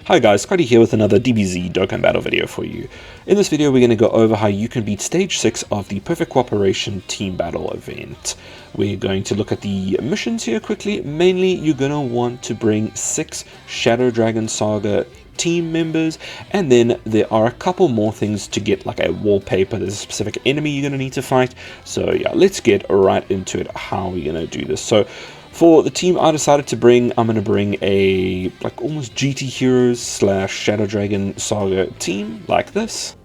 Hi guys, Scotty here with another DBZ Dokkan Battle video for you. In this video we're going to go over how you can beat Stage 6 of the Perfect Cooperation Team Battle event. We're going to look at the missions here quickly. Mainly you're going to want to bring 6 Shadow Dragon Saga team members, and then there are a couple more things to get, like a wallpaper. There's a specific enemy you're going to need to fight. So yeah, let's get right into it, how we're going to do this. So for the team I decided to bring, I'm going to bring a like almost GT Heroes / Shadow Dragon Saga team like this.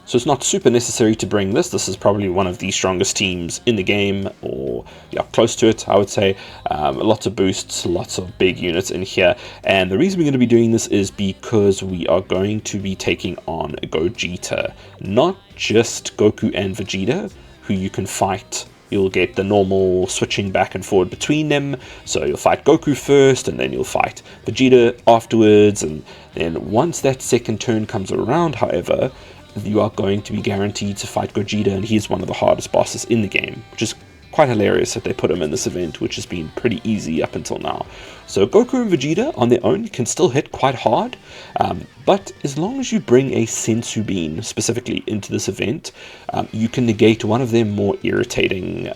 So it's not super necessary to bring this. This is probably one of the strongest teams in the game, or yeah, close to it, I would say. Lots of boosts, lots of big units in here. And the reason we're going to be doing this is because we are going to be taking on Gogeta. Not just Goku and Vegeta, who you can fight. You'll get the normal switching back and forward between them. So you'll fight Goku first, and then you'll fight Vegeta afterwards. And then once that second turn comes around, however, you are going to be guaranteed to fight Gogeta, and he's one of the hardest bosses in the game, which is quite hilarious that they put him in this event, which has been pretty easy up until now. So Goku and Vegeta on their own can still hit quite hard, but as long as you bring a Senzu bean specifically into this event, you can negate one of their more irritating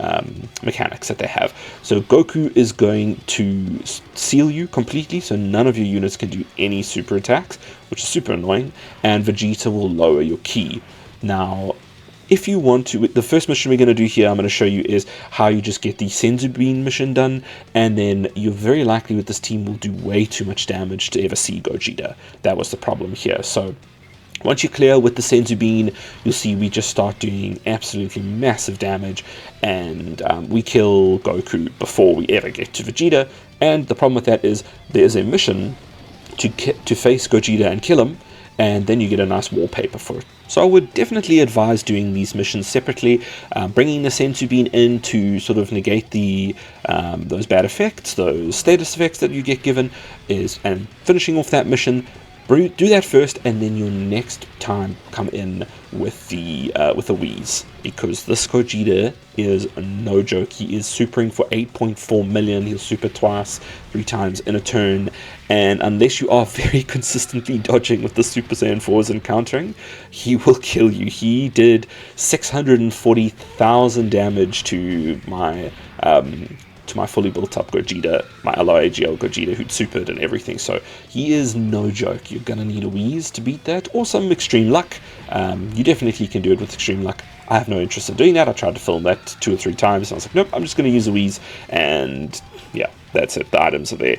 mechanics that they have. So Goku is going to seal you completely, so none of your units can do any super attacks, which is super annoying, and Vegeta will lower your ki. Now, if you want to, the first mission we're going to do here, I'm going to show you, is how you just get the Senzu Bean mission done, and then you're very likely with this team will do way too much damage to ever see Gogeta. That was the problem here. So once you clear with the Senzu Bean, you'll see we just start doing absolutely massive damage, and we kill Goku before we ever get to Vegeta. And the problem with that is there's a mission to face Gogeta and kill him, and then you get a nice wallpaper for it. So I would definitely advise doing these missions separately, bringing the Senzu Bean in to sort of negate the those bad effects, those status effects that you get given, and finishing off that mission. Do that first, and then you'll next time come in with the Wheeze, because this Gogeta is no joke. He is supering for 8.4 million. He'll super twice, 3 times in a turn, and unless you are very consistently dodging with the Super Saiyan 4s and countering, he will kill you. He did 640,000 damage to my fully built up Gogeta, my LOAGL Gogeta who'd supered and everything. So he is no joke. You're gonna need a Wheeze to beat that, or some extreme luck. You definitely can do it with extreme luck. I have no interest in doing that. I tried to film that 2 or 3 times, and I was like, nope, I'm just gonna use a Wheeze, and yeah, that's it. The items are there.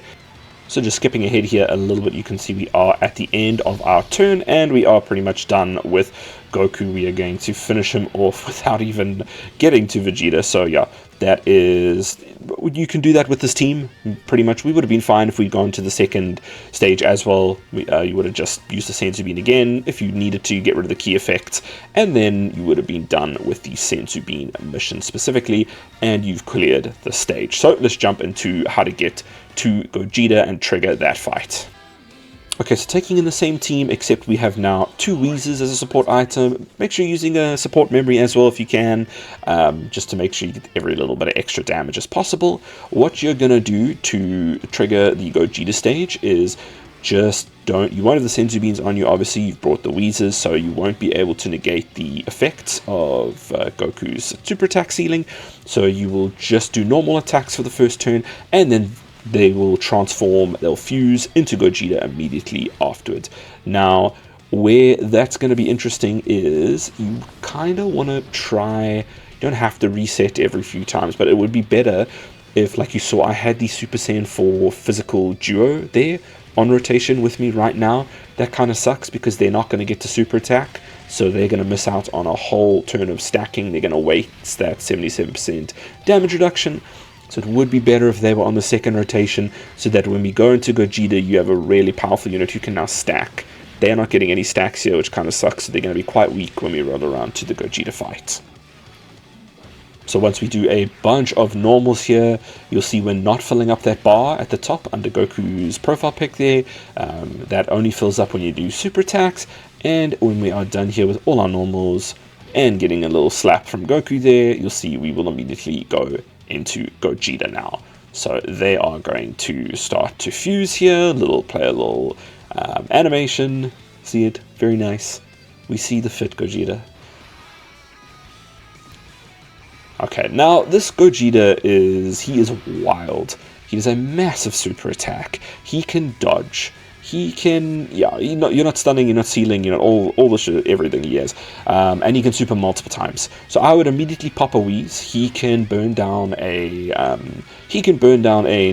So just skipping ahead here a little bit, you can see we are at the end of our turn, and we are pretty much done with Goku. We are going to finish him off without even getting to Vegeta. So yeah, that is, you can do that with this team pretty much. We would have been fine if we'd gone to the second stage as well. You would have just used the Senzu Bean again if you needed to get rid of the key effects, and then you would have been done with the Senzu Bean mission specifically, and you've cleared the stage. So let's jump into how to get to Gogeta and trigger that fight. Okay, so taking in the same team, except we have now 2 Wheezes as a support item. Make sure you're using a support memory as well if you can, just to make sure you get every little bit of extra damage as possible. What you're going to do to trigger the Gogeta stage is just you won't have the Senzu Beans on you. Obviously, you've brought the Wheezes, so you won't be able to negate the effects of Goku's super attack ceiling. So you will just do normal attacks for the first turn, and then they will transform, they'll fuse into Gogeta immediately afterwards. Now, where that's going to be interesting is you kind of want to try, you don't have to reset every few times, but it would be better if, like you saw, I had the Super Saiyan 4 physical duo there on rotation with me right now. That kind of sucks because they're not going to get to super attack, so they're going to miss out on a whole turn of stacking. They're going to waste that 77% damage reduction. So it would be better if they were on the second rotation, so that when we go into Gogeta, you have a really powerful unit who can now stack. They're not getting any stacks here, which kind of sucks, so they're going to be quite weak when we roll around to the Gogeta fight. So once we do a bunch of normals here, you'll see we're not filling up that bar at the top under Goku's profile pic there. That only fills up when you do super attacks, and when we are done here with all our normals and getting a little slap from Goku there, you'll see we will immediately go into Gogeta now. So they are going to start to fuse here. Play a little animation. See it? Very nice. We see the fit Gogeta. Okay, now this Gogeta he is wild. He has a massive super attack. He can dodge. He can, yeah, you're not stunning, you're not sealing, you're not all the shit, everything he has. And he can super multiple times. So I would immediately pop a Wheeze. He can burn down a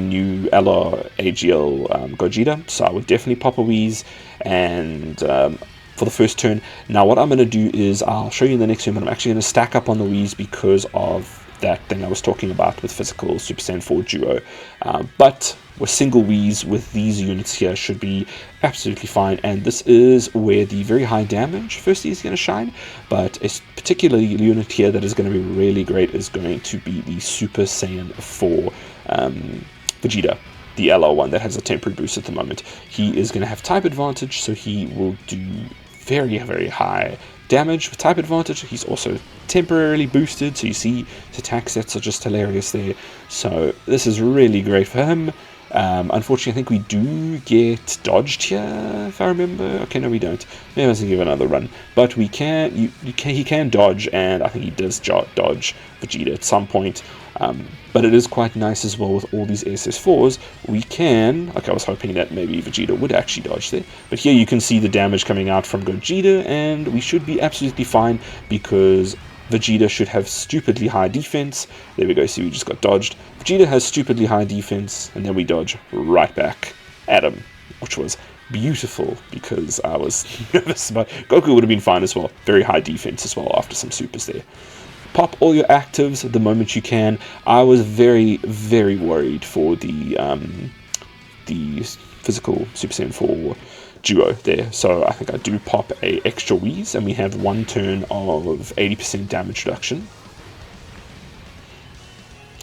new LR AGL Gogeta. So I would definitely pop a Wheeze and for the first turn. Now what I'm going to do is I'll show you in the next turn, but I'm actually going to stack up on the Wheeze because of that thing I was talking about with physical Super Saiyan 4 duo. But with single Wheeze with these units here should be absolutely fine, and this is where the very high damage firstly is going to shine, but a particular unit here that is going to be really great is going to be the Super Saiyan 4 Vegeta, the LR one that has a temporary boost at the moment. He is going to have type advantage, so he will do very, very high damage with type advantage. He's also temporarily boosted, so you see his attack sets are just hilarious there. So this is really great for him. Unfortunately, I think we do get dodged here, if I remember. Okay, no, we don't. Maybe I was going to give another run. But we can, he can dodge, and I think he does dodge Vegeta at some point. But it is quite nice as well with all these SS4s. We can, okay, I was hoping that maybe Vegeta would actually dodge there. But here you can see the damage coming out from Gogeta, and we should be absolutely fine because Vegeta should have stupidly high defense. There we go, see we just got dodged. Vegeta has stupidly high defense, and then we dodge right back at him, which was beautiful because I was nervous about Goku would have been fine as well. Very high defense as well after some supers there. Pop all your actives the moment you can. I was very, very worried for the physical Super Saiyan 4 duo there, so I think I do pop a extra Wheeze, and we have one turn of 80% damage reduction.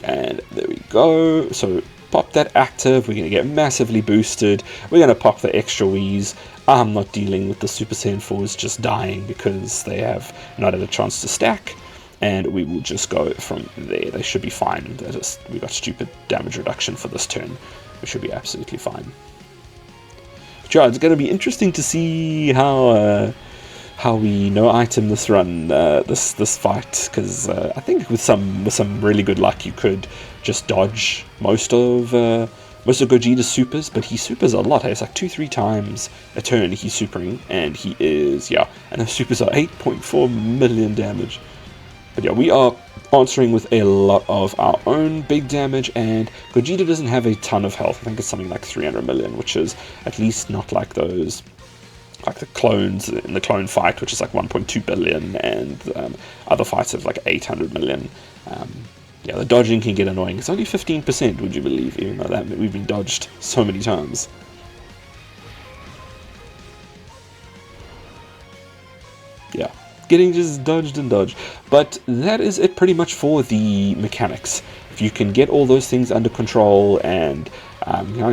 And there we go. So pop that active, we're going to get massively boosted. We're going to pop the extra Wheeze. I'm not dealing with the Super Saiyan 4s just dying because they have not had a chance to stack, and we will just go from there. They should be fine. We got stupid damage reduction for this turn. We should be absolutely fine. Yeah, it's going to be interesting to see how we no-item this run, this fight, because I think with some really good luck you could just dodge most of Gogeta's supers, but he supers a lot. It's like 2-3 times a turn he's supering, and he is, yeah, and those supers are 8.4 million damage. But yeah, we are answering with a lot of our own big damage, and Gogeta doesn't have a ton of health. I think it's something like 300 million, which is at least not like those, like the clones in the clone fight, which is like 1.2 billion, and other fights of like 800 million. Yeah, the dodging can get annoying. It's only 15%, would you believe, even though that we've been dodged so many times. Yeah. Getting just dodged and dodged. But that is it pretty much for the mechanics. If you can get all those things under control and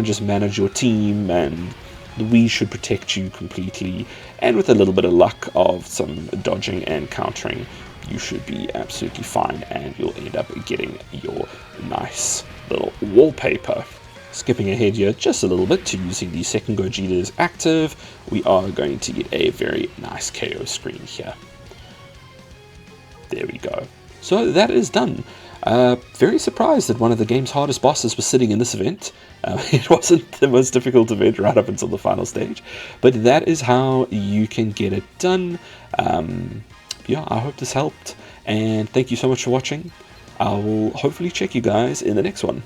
just manage your team, and we should protect you completely, and with a little bit of luck of some dodging and countering, you should be absolutely fine, and you'll end up getting your nice little wallpaper. Skipping ahead here just a little bit to using the second Gogeta's active, we are going to get a very nice KO screen here. There we go. So that is done. Very surprised that one of the game's hardest bosses was sitting in this event. It wasn't the most difficult event right up until the final stage, but that is how you can get it done. Yeah, I hope this helped, and thank you so much for watching. I will hopefully check you guys in the next one.